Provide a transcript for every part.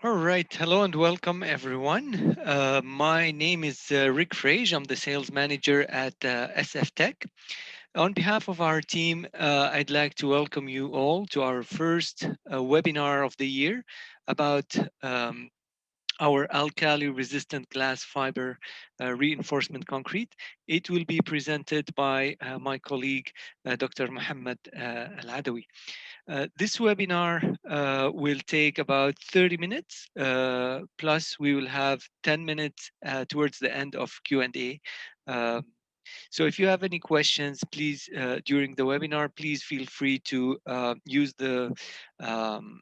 All right. Hello and welcome, everyone. My name is Rick Frage. I'm the sales manager at SF Tech. On behalf of our team, I'd like to welcome you all to our first webinar of the year about our alkali resistant glass fiber reinforcement concrete. It will be presented by my colleague, Dr. Mohammed Al-Adawi. This webinar will take about 30 minutes, plus we will have 10 minutes towards the end of Q&A. So if you have any questions, please, during the webinar, please feel free to use um,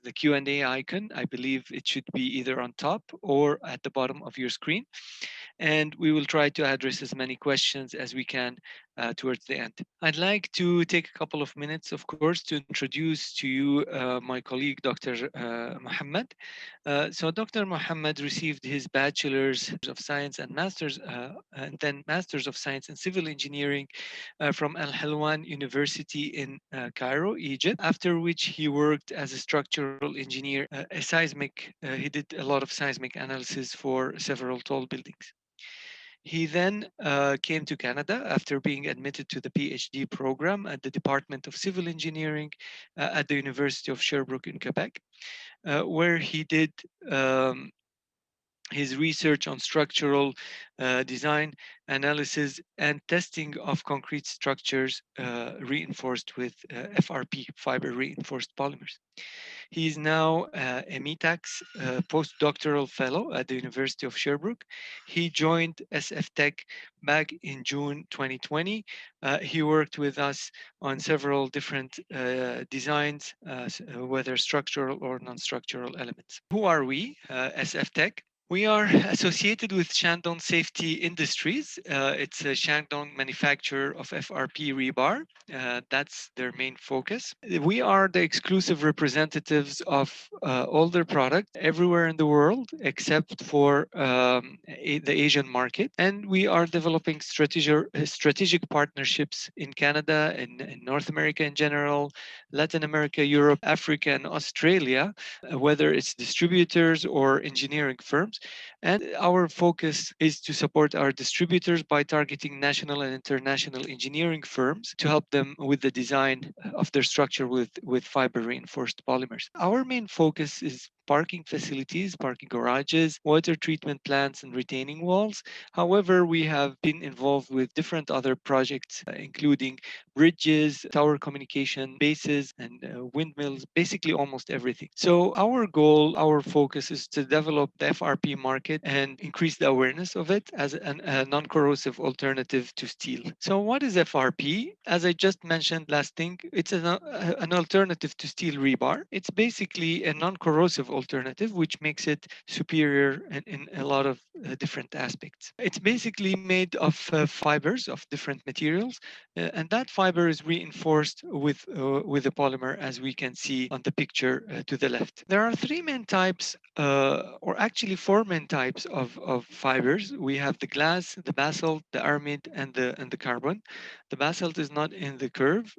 the Q&A icon. I believe it should be either on top or at the bottom of your screen. And we will try to address as many questions as we can towards the end. I'd like to take a couple of minutes, of course, to introduce to you my colleague, Dr. Mohammed. So Dr. Mohammed received his Bachelor's of Science and then Master's of Science in Civil Engineering from Al Halwan University in Cairo, Egypt, after which he worked as a structural engineer, he did a lot of seismic analysis for several tall buildings. He then came to Canada after being admitted to the PhD program at the Department of Civil Engineering at the University of Sherbrooke in Quebec, where he did his research on structural design, analysis, and testing of concrete structures reinforced with FRP, fiber reinforced polymers. He is now a METAX postdoctoral fellow at the University of Sherbrooke. He joined SF Tech back in June 2020. He worked with us on several different designs, whether structural or non-structural elements. Who are we, SF Tech? We are associated with Shandong Safety Industries. It's a Shandong manufacturer of FRP rebar. That's their main focus. We are the exclusive representatives of all their products everywhere in the world except for the Asian market. And we are developing strategic partnerships in Canada and in North America in general, Latin America, Europe, Africa, and Australia, whether it's distributors or engineering firms. And our focus is to support our distributors by targeting national and international engineering firms to help them with the design of their structure with fiber reinforced polymers. Our main focus is parking facilities, parking garages, water treatment plants, and retaining walls. However, we have been involved with different other projects, including bridges, tower communication bases, and windmills, basically almost everything. So our goal, our focus is to develop the FRP market and increase the awareness of it as a non-corrosive alternative to steel. So what is FRP? As I just mentioned last thing, it's an alternative to steel rebar. It's basically a non-corrosive alternative, which makes it superior in a lot of different aspects. It's basically made of fibers of different materials, and that fiber is reinforced with a polymer, as we can see on the picture to the left. There are three main types, or actually four main types of fibers. We have the glass, the basalt, the aramid, and the carbon. The basalt is not in the curve,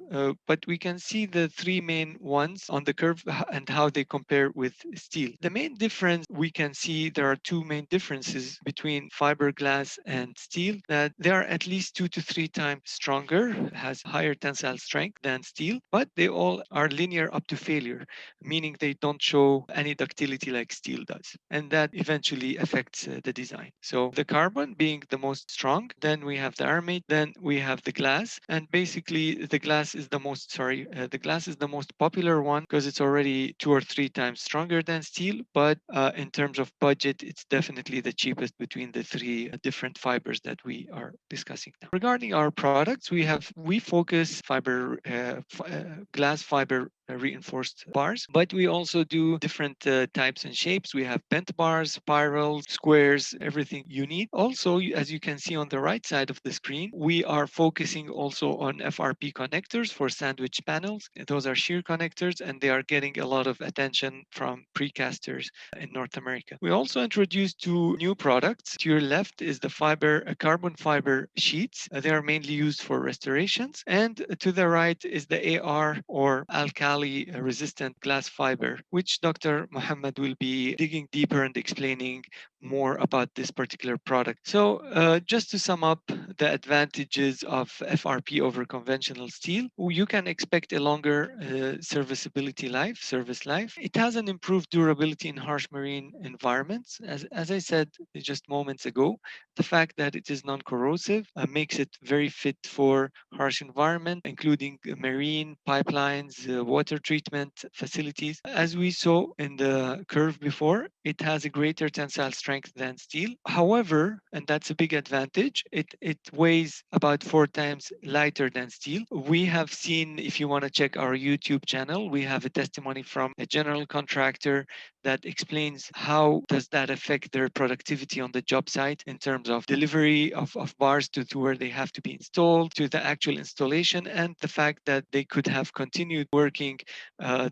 but we can see the three main ones on the curve and how they compare with steel. The main difference we can see, there are two main differences between fiberglass and steel, that they are at least 2 to 3 times stronger, has higher tensile strength than steel, but they all are linear up to failure, meaning they don't show any ductility like steel does. And that eventually affects the design. So the carbon being the most strong, then we have the aramid, then we have the glass, and basically the glass is the most popular one because it's already 2 or 3 times stronger than steel, but in terms of budget, it's definitely the cheapest between the three different fibers that we are discussing now. Regarding our products, we focus glass fiber reinforced bars, but we also do different types and shapes. We have bent bars, spirals, squares, everything you need. Also, as you can see on the right side of the screen, we are focusing also on FRP connectors for sandwich panels. Those are shear connectors, and they are getting a lot of attention from precasters in North America. We also introduced two new products. To your left is the carbon fiber sheets. They are mainly used for restorations. And to the right is the AR or alkali alkali resistant glass fiber, which Dr. Muhammad will be digging deeper and explaining more about this particular product. So just to sum up the advantages of FRP over conventional steel, you can expect a longer service life. It has an improved durability in harsh marine environments. As I said just moments ago, the fact that it is non-corrosive makes it very fit for harsh environment, including marine pipelines, water treatment facilities. As we saw in the curve before, it has a greater tensile strength than steel. However, and that's a big advantage, it weighs about 4 times lighter than steel. We have seen, if you want to check our YouTube channel, we have a testimony from a general contractor that explains how does that affect their productivity on the job site in terms of delivery of bars to where they have to be installed, to the actual installation, and the fact that they could have continued working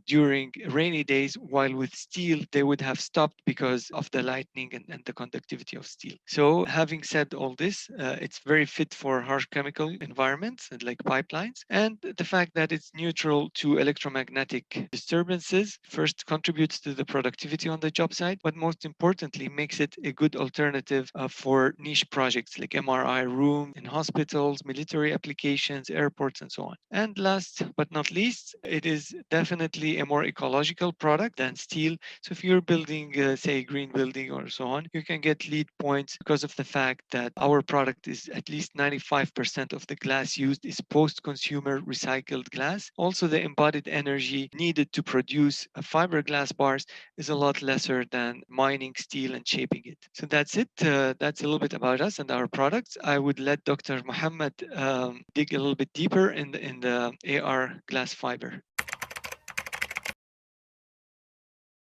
during rainy days, while with steel they would have stopped because of the lightning and the conductivity of steel. So having said all this, it's very fit for harsh chemical environments like pipelines, and the fact that it's neutral to electromagnetic disturbances first contributes to the productivity on the job site, but most importantly makes it a good alternative for niche projects like MRI room in hospitals, military applications, airports, and so on. And last but not least, it is definitely a more ecological product than steel. So if you're building, say, a green building or so on, you can get lead points because of the fact that our product is at least 95% of the glass used is post-consumer recycled glass. Also, the embodied energy needed to produce fiberglass bars is a lot lesser than mining steel and shaping it. So that's it. That's a little bit about us and our products. I would let Dr. Muhammad dig a little bit deeper in the AR glass fiber.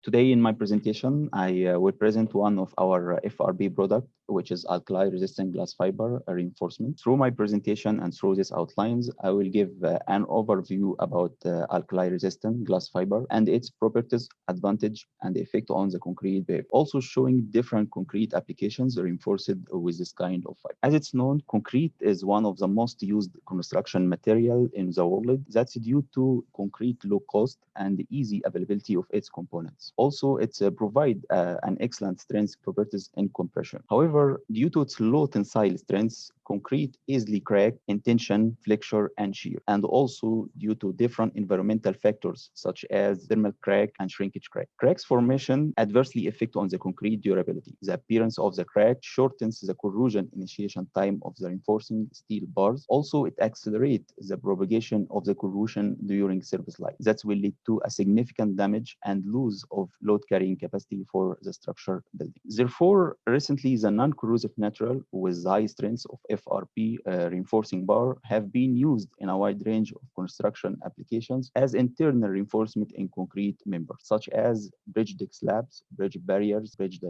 Today in my presentation, I will present one of our FRB product, which is alkali resistant glass fiber reinforcement. Through my presentation and through these outlines, I will give an overview about alkali resistant glass fiber and its properties, advantage, and effect on the concrete behavior. Also showing different concrete applications reinforced with this kind of fiber. As it's known, concrete is one of the most used construction material in the world. That's due to concrete low cost and easy availability of its components. Also, it provides an excellent strength properties in compression. However, due to its low tensile strength, concrete easily crack in tension, flexure, and shear, and also due to different environmental factors such as thermal crack and shrinkage crack. Cracks formation adversely affect on the concrete durability. The appearance of the crack shortens the corrosion initiation time of the reinforcing steel bars. Also, it accelerates the propagation of the corrosion during service life. That will lead to a significant damage and loss of load carrying capacity for the structure building. Therefore, recently the non-corrosive natural with high strength of FRP reinforcing bar have been used in a wide range of construction applications as internal reinforcement in concrete members, such as bridge deck slabs, bridge barriers, bridge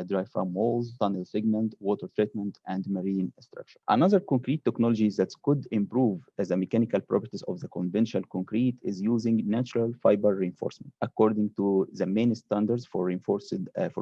diaphragm walls, tunnel segment, water treatment, and marine structure. Another concrete technology that could improve the mechanical properties of the conventional concrete is using natural fiber reinforcement. According to the main standards for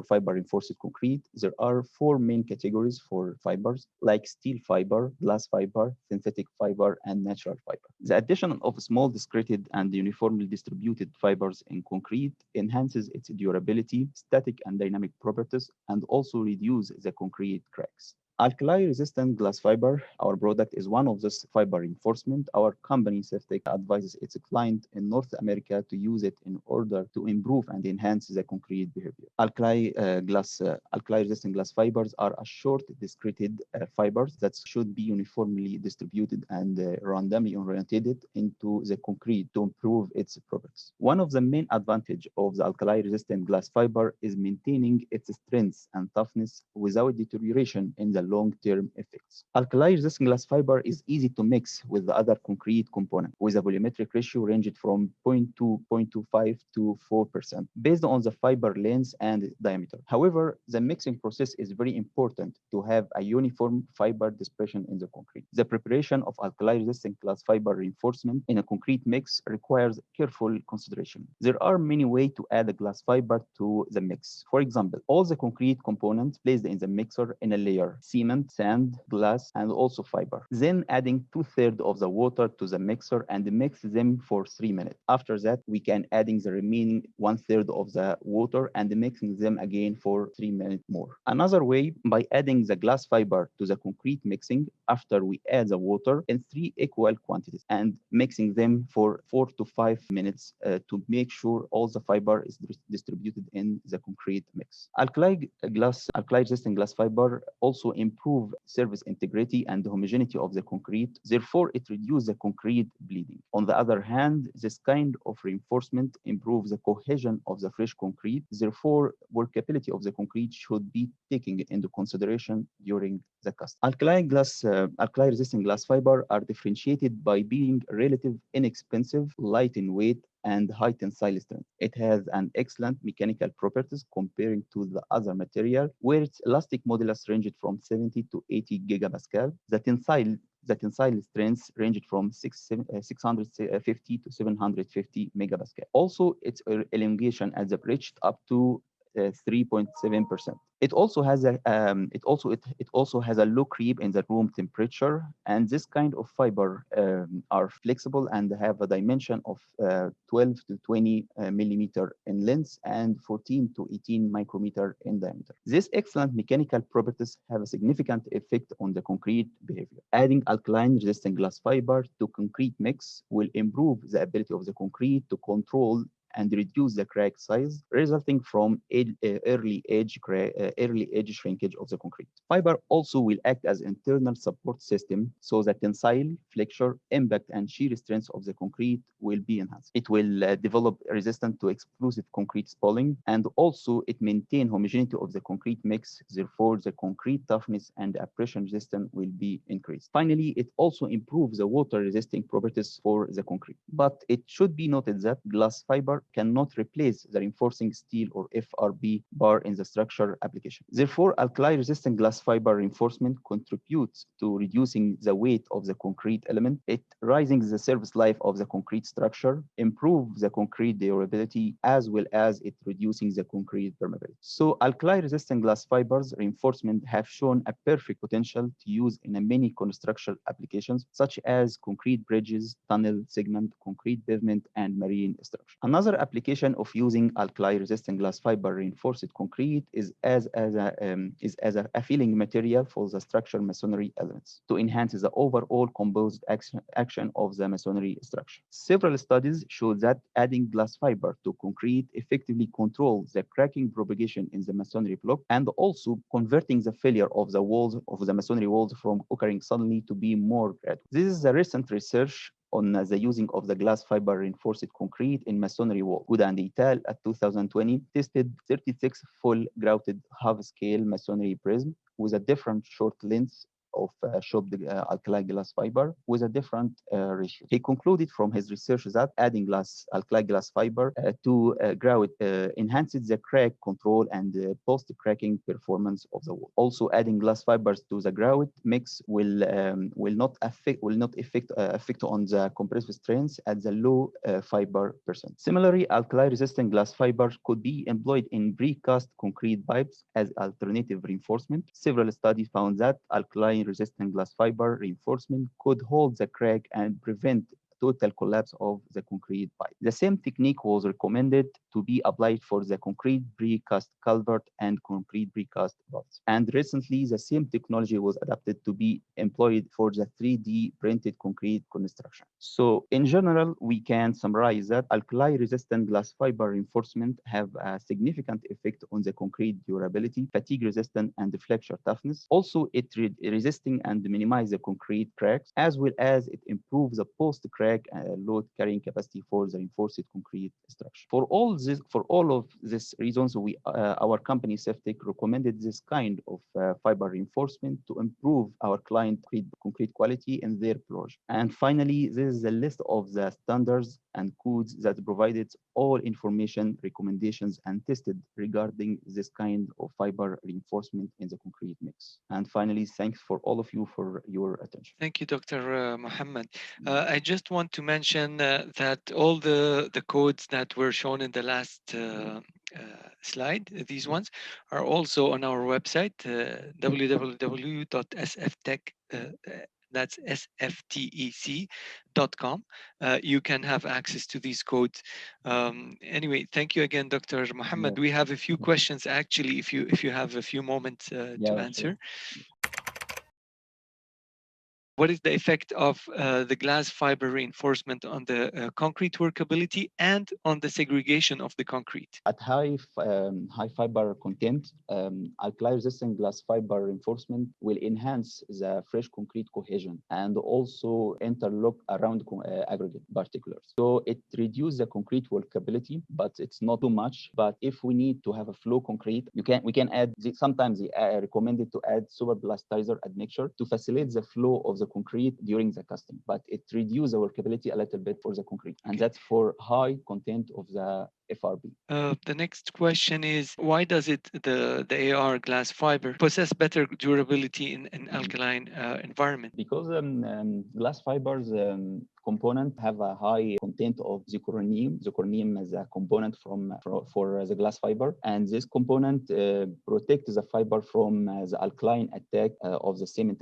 fiber reinforced concrete, there are 4 main categories for fibers, like steel fiber, glass fiber, synthetic fiber, and natural fiber. The addition of small discrete and uniformly distributed fibers in concrete enhances its durability, static and dynamic properties, and also reduce the concrete cracks. Alkali-resistant glass fiber, our product is one of this fiber reinforcement. Our company, Safetec, advises its client in North America to use it in order to improve and enhance the concrete behavior. Alkali-resistant glass fibers are a short, discrete fibers that should be uniformly distributed and randomly oriented into the concrete to improve its properties. One of the main advantages of the alkali-resistant glass fiber is maintaining its strength and toughness without deterioration in the long-term effects. Alkali-resistant glass fiber is easy to mix with the other concrete component with a volumetric ratio ranged from 0.2, 0.25 to 4% based on the fiber length and diameter. However, the mixing process is very important to have a uniform fiber dispersion in the concrete. The preparation of alkali-resistant glass fiber reinforcement in a concrete mix requires careful consideration. There are many ways to add a glass fiber to the mix. For example, all the concrete components placed in the mixer in a layer, C cement, sand, glass, and also fiber. Then adding 2/3 of the water to the mixer and mix them for 3 minutes. After that, we can adding the remaining 1/3 of the water and mixing them again for 3 minutes more. Another way, by adding the glass fiber to the concrete mixing after we add the water in 3 equal quantities and mixing them for 4 to 5 minutes to make sure all the fiber is distributed in the concrete mix. Alkali resistant glass fiber also improve surface integrity and homogeneity of the concrete. Therefore, it reduces the concrete bleeding. On the other hand, this kind of reinforcement improves the cohesion of the fresh concrete. Therefore, workability of the concrete should be taken into consideration during the cast. Alkali resistant glass fiber are differentiated by being relative inexpensive, light in weight, and high tensile strength. It has an excellent mechanical properties comparing to the other material, where its elastic modulus ranged from 70 to 80 gigapascal. The tensile strengths ranged from 650 to 750 megapascal. Also, its elongation has reached up to 3.7%. It also has a low creep in the room temperature, and this kind of fiber are flexible and have a dimension of 12 to 20 millimeter in length and 14 to 18 micrometer in diameter. These excellent mechanical properties have a significant effect on the concrete behavior. Adding alkaline resistant glass fiber to concrete mix will improve the ability of the concrete to control and reduce the crack size resulting from early edge shrinkage of the concrete. Fiber also will act as internal support system so that tensile, flexure, impact, and shear strength of the concrete will be enhanced. It will develop resistance to explosive concrete spalling, and also it maintain homogeneity of the concrete mix. Therefore, the concrete toughness and abrasion resistance will be increased. Finally, it also improves the water resisting properties for the concrete. But it should be noted that glass fiber cannot replace the reinforcing steel or FRP bar in the structure application. Therefore, alkali resistant glass fiber reinforcement contributes to reducing the weight of the concrete element. It rising the service life of the concrete structure, improve the concrete durability, as well as it reducing the concrete permeability. So alkali resistant glass fibers reinforcement have shown a perfect potential to use in a many construction applications, such as concrete bridges, tunnel segment, concrete pavement, and marine structure. Another application of using alkali-resistant glass fiber reinforced concrete is as a filling material for the structure masonry elements to enhance the overall composed action of the masonry structure. Several studies show that adding glass fiber to concrete effectively controls the cracking propagation in the masonry block, and also converting the failure of the walls of the masonry walls from occurring suddenly to be more gradual. This is a recent research on the using of the glass fiber reinforced concrete in masonry wall. Good and Ital at 2020 tested 36 full grouted half-scale masonry prism with a different short length of shaped alkali glass fiber with a different ratio. He concluded from his research that adding alkali glass fiber to grout enhances the crack control and post-cracking performance of the wall. Also, adding glass fibers to the grout mix will not affect on the compressive strength at the low fiber percent. Similarly, alkali-resistant glass fibers could be employed in precast concrete pipes as alternative reinforcement. Several studies found that alkali-resistant glass fiber reinforcement could hold the crack and prevent total collapse of the concrete pipe. The same technique was recommended to be applied for the concrete precast culvert and concrete precast vaults. And recently, the same technology was adapted to be employed for the 3D printed concrete construction. So in general, we can summarize that alkali-resistant glass fiber reinforcement have a significant effect on the concrete durability, fatigue resistance, and the flexure toughness. Also, it resisting and minimize the concrete cracks, as well as it improves the post-crack load carrying capacity for the reinforced concrete structure. For all of these reasons, our company Ceftec recommended this kind of fiber reinforcement to improve our client concrete quality in their project. And finally, this is a list of the standards and codes that provided all information, recommendations, and tested regarding this kind of fiber reinforcement in the concrete mix. And finally, thanks for all of you for your attention. Thank you, Dr. Mohammed. I just want to mention that all the codes that were shown in the last slide. These ones are also on our website, www.sftech. That's sftec.com. You can have access to these codes. Anyway, thank you again, Dr. Mohammed. Yes. We have a few questions actually, if you have a few moments to Yeah, answer. sure. What is the effect of the glass fiber reinforcement on the concrete workability and on the segregation of the concrete? At high fiber content, alkali-resistant glass fiber reinforcement will enhance the fresh concrete cohesion and also interlock around aggregate particulars. So it reduces the concrete workability, but it's not too much. But if we need to have a flow concrete, we can add sometimes they are recommended to add super plastizer admixture to facilitate the flow of the concrete during the casting. But it reduces the workability a little bit for the concrete, and that's for high content of the FRB. The next question is, why does the AR glass fiber possess better durability in alkaline environment? Because glass fibers component have a high content of zirconium. Zirconium is a component for the glass fiber, and this component protects the fiber from the alkaline attack of the cement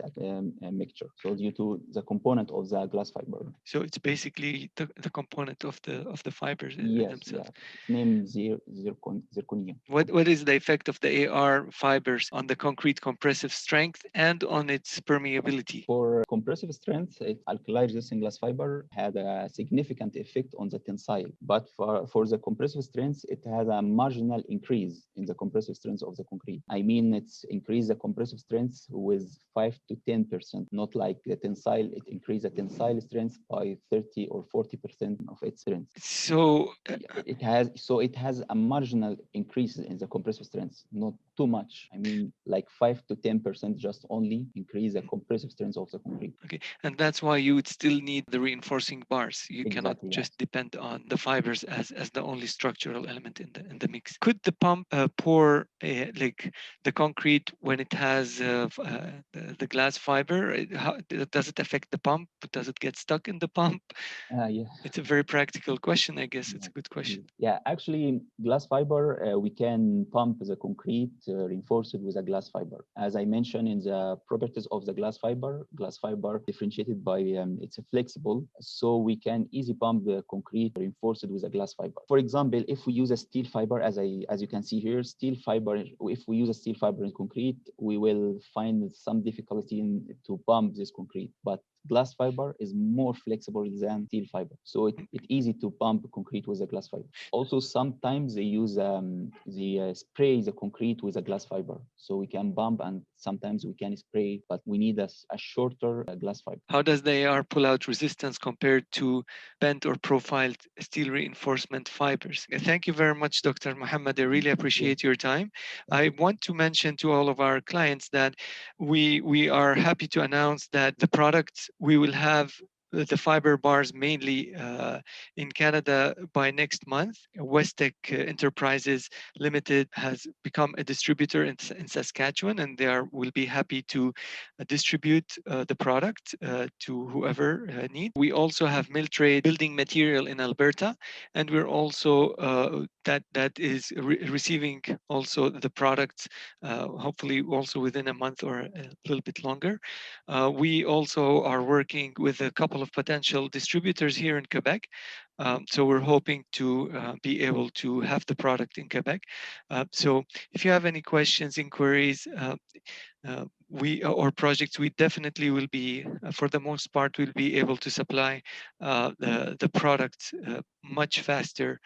mixture. So due to the component of the glass fiber. So it's basically the component of the fibers Yes, themselves. yeah. It's named zirconium. What is the effect of the AR fibers on the concrete compressive strength and on its permeability? For compressive strength, alkali-resistant glass fiber had a significant effect on the tensile. But for the compressive strength, it has a marginal increase in the compressive strength of the concrete. I mean, it's increased the compressive strength with 5 to 10%, not like the tensile. It increased the tensile strength by 30 or 40% of its strength. So it has a marginal increase in the compressive strength, not too much. I mean, like 5 to 10% just only increase the compressive strength of the concrete. Okay, and that's why you would still need the reinforcing bars. You cannot Exactly, just yes. depend on the fibers as the only structural element in the mix. Could the pump pour like the concrete when it has the glass fiber? Does it affect the pump? Does it get stuck in the pump? Yeah. It's a very practical question, I guess. It's a good question. Yeah, actually, glass fiber, we can pump the concrete reinforced with a glass fiber. As I mentioned in the properties of the glass fiber differentiated by it's flexible, so we can easy pump the concrete reinforced with a glass fiber. For example, if we use a steel fiber, as you can see here, steel fiber, if we use a steel fiber in concrete, we will find some difficulty to pump this concrete. But glass fiber is more flexible than steel fiber. So it's easy to pump concrete with a glass fiber. Also, sometimes they use spray the concrete with a glass fiber. So we can pump and sometimes we can spray, but we need a shorter glass fiber. How does the AR pull out resistance compared to bent or profiled steel reinforcement fibers? Thank you very much, Dr. Mohammed. I really appreciate your time. I want to mention to all of our clients that we are happy to announce that the products we will have the fiber bars mainly in Canada by next month. Westec Enterprises Limited has become a distributor in Saskatchewan, and will be happy to distribute the product to whoever needs. We also have Miltrade Building Material in Alberta, and we're also that is receiving also the products, hopefully also within a month or a little bit longer. We also are working with a couple of potential distributors here in Quebec. So we're hoping to be able to have the product in Quebec. So if you have any questions, inquiries, or projects, we definitely will be, for the most part, will be able to supply the product much faster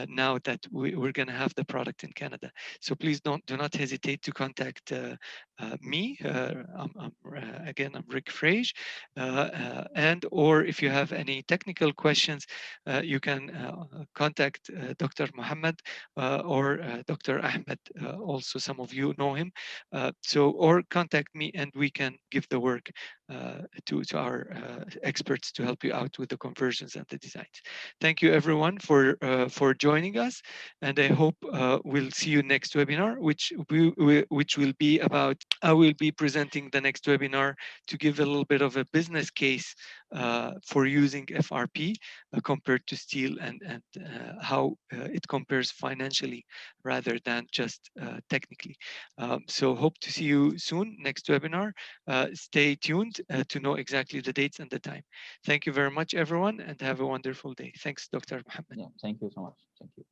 now that we're going to have the product in Canada. So please do not hesitate to contact me. Again, I'm Rick Frage, and or if you have any technical questions, you can contact Dr. Mohammed or Dr. Ahmed. Also, some of you know him. Or contact me and we can give the work to our experts to help you out with the conversions and the designs. Thank you everyone for joining us, and I hope we'll see you next webinar, which will be about. I will be presenting the next webinar to give a little bit of a business case for using FRP compared to steel, and how it compares financially rather than just technically. So hope to see you soon next webinar. Stay tuned to know exactly the dates and the time. Thank you very much, everyone, and have a wonderful day. Thanks, Dr. Mohammed. Yeah, thank you so much. Thank you.